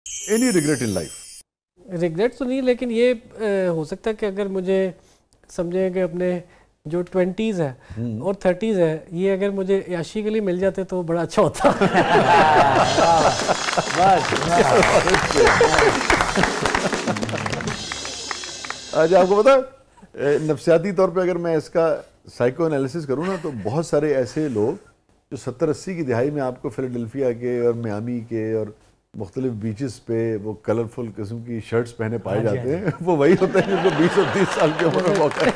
Any regret in life? Regret تو نہیں، لیکن یہ ہو سکتا ہے کہ اگر مجھے سمجھیں کہ اپنے جو 20s ہے اور 30s ہے، یہ اگر مجھے عیاشی کے لیے مل جاتے تو بڑا اچھا ہوتا. آج آپ کو پتا نفسیاتی طور پہ اگر میں اس کا سائیکو انالیسس کروں نا تو بہت سارے ایسے لوگ جو 70-80 کی دہائی میں آپ کو فیلاڈیلفیا کے اور میامی کے اور مختلف بیچز پہ وہ کلرفل قسم کی شرٹس پہنے پائے جاتے ہیں، وہ وہی ہوتے ہیں جن کو 20 اور 30 سال کی عمر میں موقع ہے.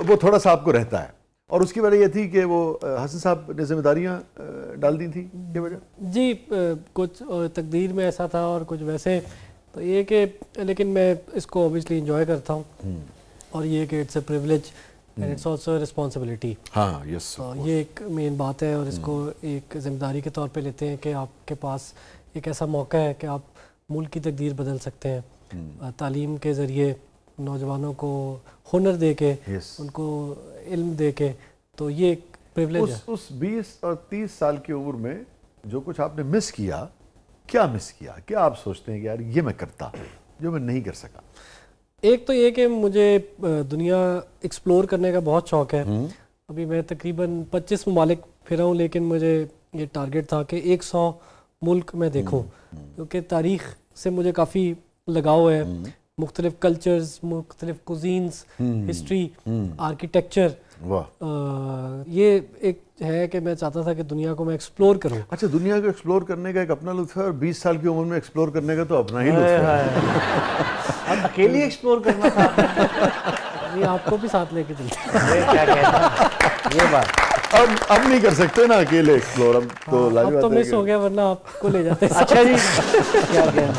وہ تھوڑا سا آپ کو رہتا ہے. اور اس کی وجہ یہ تھی کہ وہ حسن صاحب نے ذمہ داریاں ڈال دی تھی یہ وجہ؟ جی کچھ تقدیر میں ایسا تھا اور کچھ ویسے، تو یہ کہ لیکن میں اس کو اوبیسلی انجوائے کرتا ہوں، اور یہ کہ it's a privilege and it's also responsibility. ہاں یس، یہ ایک مین بات ہے، اور اس کو ایک ذمہ داری کے طور پہ لیتے ہیں کہ آپ کے پاس ایک ایسا موقع ہے کہ آپ ملک کی تقدیر بدل سکتے ہیں تعلیم کے ذریعے، نوجوانوں کو ہنر دے کے، ان کو علم دے کے. تو یہ ایک پریولیج ہے. اس 20 اور 30 سال کی عمر میں جو کچھ آپ نے مس کیا، کیا مس کیا؟ کیا آپ سوچتے ہیں کہ یار یہ میں کرتا جو میں نہیں کر سکا؟ ایک تو یہ کہ مجھے دنیا ایکسپلور کرنے کا بہت شوق ہے. ابھی میں تقریباً 25 ممالک پھرا ہوں، لیکن مجھے یہ ٹارگٹ تھا کہ 100 ملک میں دیکھوں، کیونکہ تاریخ سے مجھے کافی لگاؤ ہے. مختلف کلچرز، مختلف کوزینز، ہسٹری، آرکیٹیکچر. یہ ایک ہے کہ میں چاہتا تھا کہ دنیا کو میں ایکسپلور کروں. اچھا، دنیا کو ایکسپلور کرنے کا ایک اپنا لطف ہے، اور 20 سال کی عمر میں ایکسپلور کرنے کا تو اپنا ہی لطف ہے. اکیلے ایکسپلور کرنا تھا. یہ آپ کو بھی ساتھ لے کے چلتے یہ بات اب نہیں کر سکتے نا اکیلے ایکسپلور. اب تو مس ہو گیا، ورنہ آپ کو لے جاتے. اچھا جی، کیا کیا.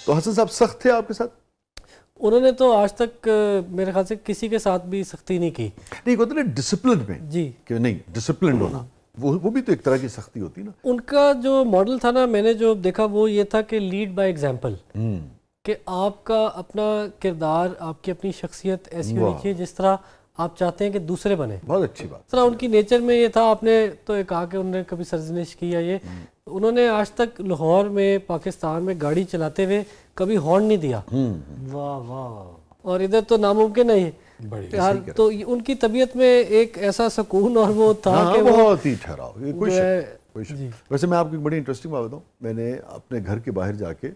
تو حسن صاحب سخت تھے آپ کے ساتھ؟ انہوں نے تو آج تک میرے خیال سے کسی کے ساتھ بھی سختی نہیں کی. نہیں ہوتا نا ڈسپلن میں، جی کہ نہیں ڈسپلنڈ ہونا، وہ بھی تو ایک طرح کی سختی ہوتی نا. ان کا جو ماڈل تھا نا، میں نے جو دیکھا وہ یہ تھا کہ لیڈ بائی ایگزامپل، کہ آپ کا اپنا کردار، آپ کی اپنی شخصیت ایسی ہونی چاہیے جس طرح آپ چاہتے ہیں کہ دوسرے بنے. بہت اچھی بات. اس طرح ان کی نیچر میں یہ تھا. آپ نے تو کہا کہ انہوں نے کبھی سرزنش کی یا یہ، انہوں نے آج تک لاہور میں، پاکستان میں گاڑی چلاتے ہوئے کبھی ہارن نہیں دیا. واہ واہ. اور ادھر تو ناممکن ہے یہ. تو ان کی طبیعت میں ایک ایسا سکون اور وہ تھا کہ بہت ہی ٹھہراؤ. ویسے میں آپ کو ایک بڑی انٹرسٹنگ بات بتاؤں. میں نے اپنے گھر کے باہر جا کے،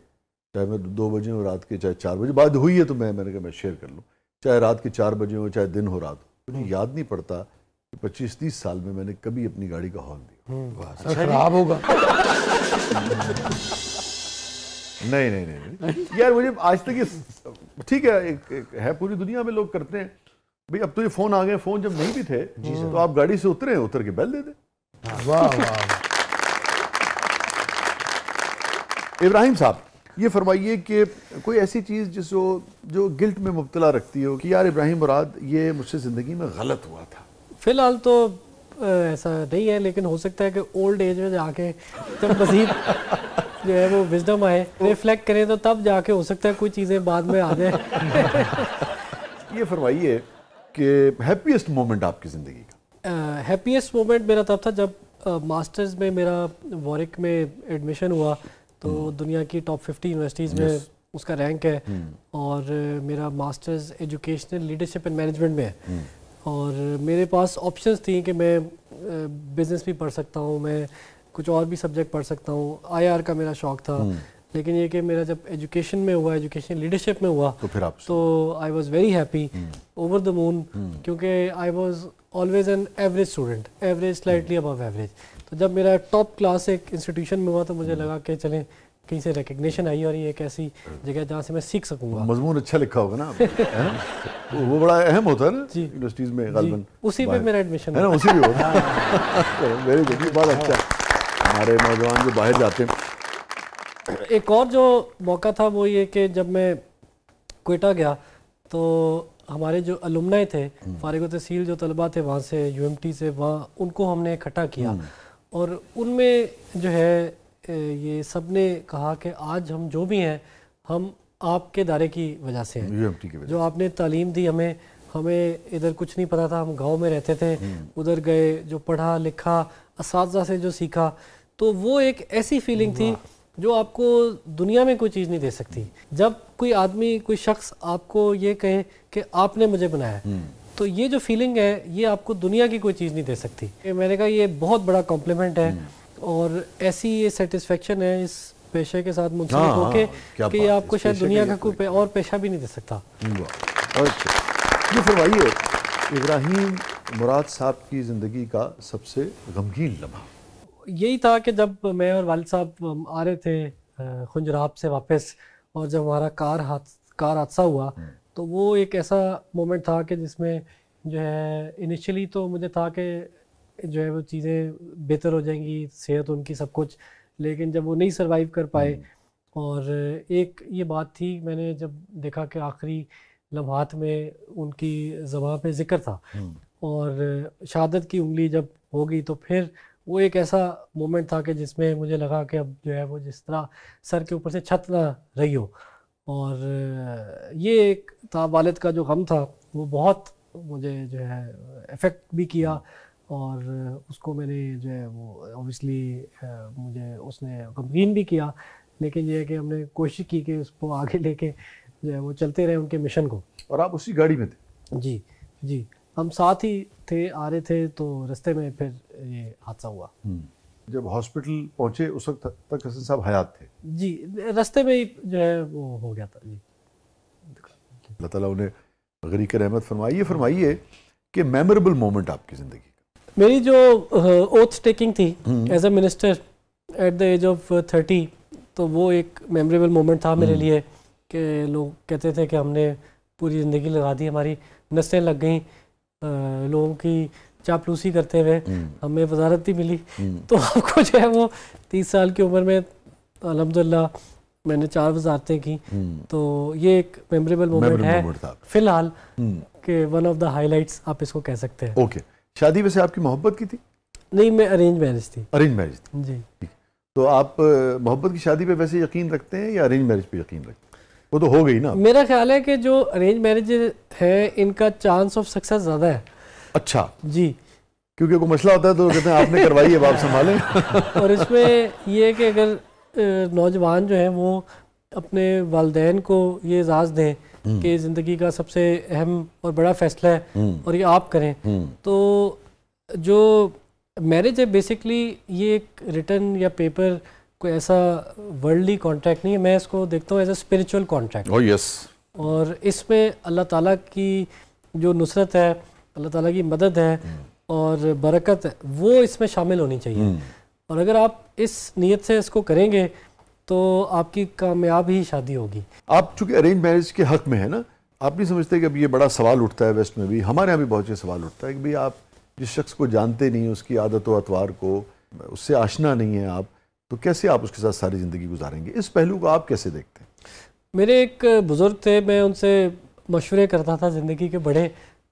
چاہے میں 2 بجے ہوں رات کے، چاہے 4 بجے، بات ہوئی ہے تو میں نے کہا میں شیئر کر لوں، چاہے رات کے 4 بجے ہوں، چاہے دن ہو رات ہو، مجھے یاد نہیں پڑتا کہ 25-30 سال میں نے کبھی اپنی گاڑی کا ہارن دیا. خراب ہوگا. نہیں یار، مجھے آج تک یہ ٹھیک ہے پوری دنیا میں لوگ کرتے ہیں بھئی. اب تو یہ فون آ گئے، فون جب نہیں بھی تھے تو آپ گاڑی سے اتر کے بیل دے دیں. واہ واہ. ابراہیم صاحب یہ فرمائیے کہ کوئی ایسی چیز جو گلٹ میں مبتلا رکھتی ہو کہ یار ابراہیم مراد یہ مجھ سے زندگی میں غلط ہوا تھا؟ فی الحال تو ایسا نہیں ہے، لیکن ہو سکتا ہے کہ اولڈ ایج میں جا کے جب مزید جو ہے وہ وزڈم آئے، ریفلیکٹ کریں، تو تب جا کے ہو سکتا ہے کوئی چیزیں بعد میں آ جائیں. یہ فرمائیے کہ ہیپیسٹ مومنٹ آپ کی زندگی کا؟ ہیپیسٹ مومنٹ میرا تب تھا جب ماسٹرز میں میرا وارک میں ایڈمیشن ہوا. تو دنیا کی ٹاپ 50 یونیورسٹیز میں اس کا رینک ہے، اور میرا masters educational leadership and management میں ہے. اور میرے پاس آپشنز تھیں کہ میں بزنس بھی پڑھ سکتا ہوں، میں کچھ اور بھی سبجیکٹ پڑھ سکتا ہوں. IR کا میرا شوق تھا، لیکن یہ کہ میرا جب ایجوکیشن میں ہوا، ایجوکیشن لیڈرشپ میں ہوا، تو I was very happy, over the moon, کیونکہ I was always an average student, average slightly above average. تو جب میرا ٹاپ کلاس ایک انسٹیٹیوشن میں ہوا تو مجھے لگا کہ چلیں کہیں سے ریکگنیشن آئی، اور یہ ایک ایسی جگہ جہاں سے میں سیکھ سکوں گا. مضمون اچھا لکھا ہوگا نا وہ بڑا اہم ہوتا ہے نا یونیورسٹیز میں غالباً. اسی پہ میرا ایڈمیشن ہے نا، اسی بھی ہوتا ہے. ویری گڈ، بہت اچھا. ہمارے نوجوان جو باہر جاتے ہیں. ایک اور جو موقع تھا وہ یہ کہ جب میں کوئٹہ گیا تو ہمارے جو الومنائی تھے، فارغ التحصیل جو طلباء تھے وہاں سے، UMT سے، وہاں ان کو ہم نے اکٹھا کیا، اور ان میں جو ہے یہ سب نے کہا کہ آج ہم جو بھی ہیں ہم آپ کے ادارے کی وجہ سے ہیں. UMT کی وجہ، جو آپ نے تعلیم دی ہمیں، ہمیں ادھر کچھ نہیں پتا تھا, ہم گاؤں میں رہتے تھے, ادھر گئے, جو پڑھا لکھا, اساتذہ سے جو سیکھا, تو وہ ایک ایسی فیلنگ تھی جو آپ کو دنیا میں کوئی چیز نہیں دے سکتی. جب کوئی آدمی, کوئی شخص آپ کو یہ کہے کہ آپ نے مجھے بنایا, تو یہ جو فیلنگ ہے یہ آپ کو دنیا کی کوئی چیز نہیں دے سکتی. میں نے کہا یہ بہت بڑا کمپلیمنٹ ہے, اور ایسی یہ سیٹسفیکشن ہے اس پیشے کے ساتھ منسلک ہو کے کہ یہ آپ کو شاید دنیا کا کوئی اور پیشہ بھی نہیں دے سکتا. یہ فرمائیے, ابراہیم مراد صاحب کی زندگی کا سب سے غمگین لمحہ. یہی تھا کہ جب میں اور والد صاحب آ رہے تھے خنجراب سے واپس, اور جب ہمارا کار حادثہ ہوا, تو وہ ایک ایسا مومنٹ تھا کہ جس میں جو ہے انیشلی تو مجھے تھا کہ جو ہے وہ چیزیں بہتر ہو جائیں گی, صحت ان کی سب کچھ, لیکن جب وہ نہیں سروائیو کر پائے, اور ایک یہ بات تھی, میں نے جب دیکھا کہ آخری لمحات میں ان کی زبان پہ ذکر تھا, اور شہادت کی انگلی جب ہوگی, تو پھر وہ ایک ایسا مومنٹ تھا کہ جس میں مجھے لگا کہ اب جو ہے وہ جس طرح سر کے اوپر سے چھت نہ رہی ہو. اور یہ ایک تھا, والد کا جو غم تھا وہ بہت مجھے جو ہے افیکٹ بھی کیا, اور اس کو میں نے جو ہے وہ اوبیسلی مجھے اس نے غمگین بھی کیا, لیکن یہ ہے کہ ہم نے کوشش کی کہ اس کو آگے لے کے جو ہے وہ چلتے رہے ان کے مشن کو. اور آپ اسی گاڑی میں تھے؟ جی جی, ہم ساتھ ہی تھے, آ رہے تھے, تو رستے میں پھر یہ حادثہ ہوا. جب ہاسپٹل پہنچے اس وقت تک حسن صاحب حیات تھے؟ جی, رستے میں ہی جو ہے وہ ہو گیا تھا. جی, اللہ تعالیٰ انہیں غریق رحمت فرمائیے. فرمائیے کہ میموریبل مومنٹ آپ کی زندگی کا. میری جو اوتھ ٹیکنگ تھی as a minister at the age of 30, تو وہ ایک میموریبل مومنٹ تھا میرے لیے, کہ لوگ کہتے تھے کہ ہم نے پوری زندگی لگا دی, ہماری نسلیں لگ گئیں لوگوں کی چاپلوسی کرتے ہوئے, ہمیں وزارت بھی ملی, تو آپ کو جو ہے وہ 30 سال کی عمر میں الحمدللہ میں نے 4 وزارتیں کی. تو یہ ایک میموریبل مومنٹ ہے فی الحال, کہ one of the high lights آپ اس کو کہہ سکتے ہیں. اوکے, شادی ویسے آپ کی محبت کی تھی؟ نہیں, میں ارینج میرج تھی. ارینج میرج تھی, جی. تو آپ محبت کی شادی پہ ویسے یقین رکھتے ہیں یا ارینج میرج پہ یقین رکھتے ہیں؟ وہ تو ہو گئی نا. میرا خیال ہے کہ جو ارینج میرج ہے ان کا چانس آف سکسیس زیادہ ہے. اچھا جی, کیونکہ کوئی مسئلہ ہوتا ہے تو کہتے ہیں آپ نے کروائی ہے, آپ سنبھالیں. اور اس میں یہ ہے کہ اگر نوجوان جو ہیں وہ اپنے والدین کو یہ اعزاز دیں کہ زندگی کا سب سے اہم اور بڑا فیصلہ ہے اور یہ آپ کریں, تو جو میرج ہے بیسکلی یہ ایک ریٹن یا پیپر کوئی ایسا ورلڈلی کانٹریکٹ نہیں ہے, میں اس کو دیکھتا ہوں as a spiritual contract. oh yes. اور اس میں اللہ تعالیٰ کی جو نصرت ہے, اللہ تعالیٰ کی مدد ہے اور برکت ہے, وہ اس میں شامل ہونی چاہیے. اور اگر آپ اس نیت سے اس کو کریں گے تو آپ کی کامیاب ہی شادی ہوگی. آپ چونکہ ارینج میرج کے حق میں ہے نا, آپ نہیں سمجھتے کہ اب یہ بڑا سوال اٹھتا ہے ویسٹ میں بھی, ہمارے یہاں بھی بہت سے سوال اٹھتا ہے کہ بھئی آپ جس شخص کو جانتے نہیں, اس کی عادت و اطوار کو, اس سے آشنا نہیں ہیں آپ, تو کیسے آپ اس کے ساتھ ساری زندگی گزاریں گے؟ اس پہلو کو آپ کیسے دیکھتے ہیں؟ میرے ایک بزرگ تھے, میں ان سے مشورے کرتا تھا زندگی کے بڑے,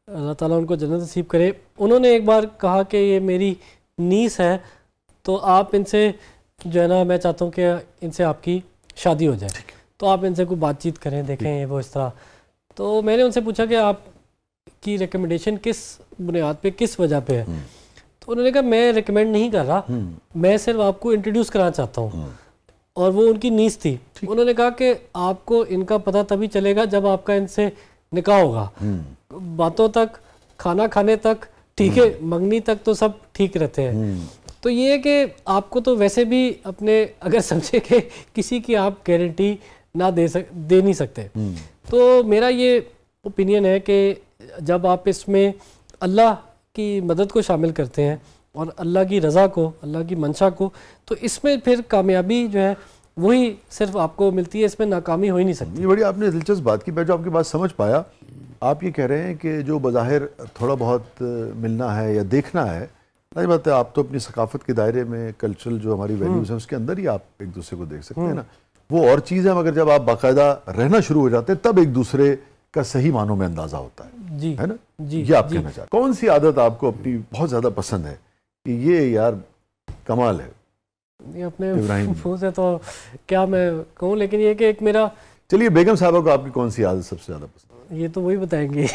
اللہ تعالیٰ ان کو جنت نصیب کرے. انہوں نے ایک بار کہا کہ یہ میری نیس ہے, تو آپ ان سے جو ہے نا, میں چاہتا ہوں کہ ان سے آپ کی شادی ہو جائے, تو آپ ان سے کوئی بات چیت کریں, دیکھیں وہ اس طرح. تو میں نے ان سے پوچھا کہ آپ کی ریکمنڈیشن کس بنیاد پہ, کس وجہ پہ ہے؟ تو انہوں نے کہا میں ریکمینڈ نہیں کر رہا, میں صرف آپ کو انٹروڈیوس کرانا چاہتا ہوں. اور وہ ان کی نیس تھی. انہوں نے کہا کہ آپ کو ان کا پتہ تبھی چلے گا جب آپ کا ان سے نکاح ہوگا. باتوں تک, کھانا کھانے تک ٹھیک ہے, منگنی تک تو سب ٹھیک رہتے ہیں. تو یہ ہے کہ آپ کو تو ویسے بھی اپنے اگر سمجھے کہ کسی کی آپ گارنٹی نہ دے نہیں سکتے. تو میرا یہ اوپینین ہے کہ جب آپ اس میں اللہ کی مدد کو شامل کرتے ہیں اور اللہ کی رضا کو, اللہ کی منشا کو, تو اس میں پھر کامیابی جو ہے وہی صرف آپ کو ملتی ہے, اس میں ناکامی ہو ہی نہیں سکتی. یہ بڑی آپ نے دلچسپ بات کی, میں جو آپ کی بات سمجھ پایا, آپ یہ کہہ رہے ہیں کہ جو بظاہر تھوڑا بہت ملنا ہے یا دیکھنا ہے, ظاہر بات ہے آپ تو اپنی ثقافت کے دائرے میں, کلچرل جو ہماری ویلیوز ہیں اس کے اندر ہی آپ ایک دوسرے کو دیکھ سکتے ہیں نا, وہ اور چیز ہے, مگر جب آپ باقاعدہ رہنا شروع ہو جاتے ہیں تب ایک دوسرے کا صحیح معنوں میں اندازہ ہوتا ہے. جی, ہے نا, جی, یہ آپ کہنا چاہتے ہیں. کون سی عادت آپ کو اپنی بہت زیادہ پسند ہے کہ یہ یار کمال ہے یہ اپنے منہ سے تو کیا میں کہوں, لیکن یہ کہ ایک میرا, چلیے بیگم صاحبہ کو آپ کی کون سی عادت سب سے زیادہ پسند ہے؟ یہ تو وہی بتائیں گے.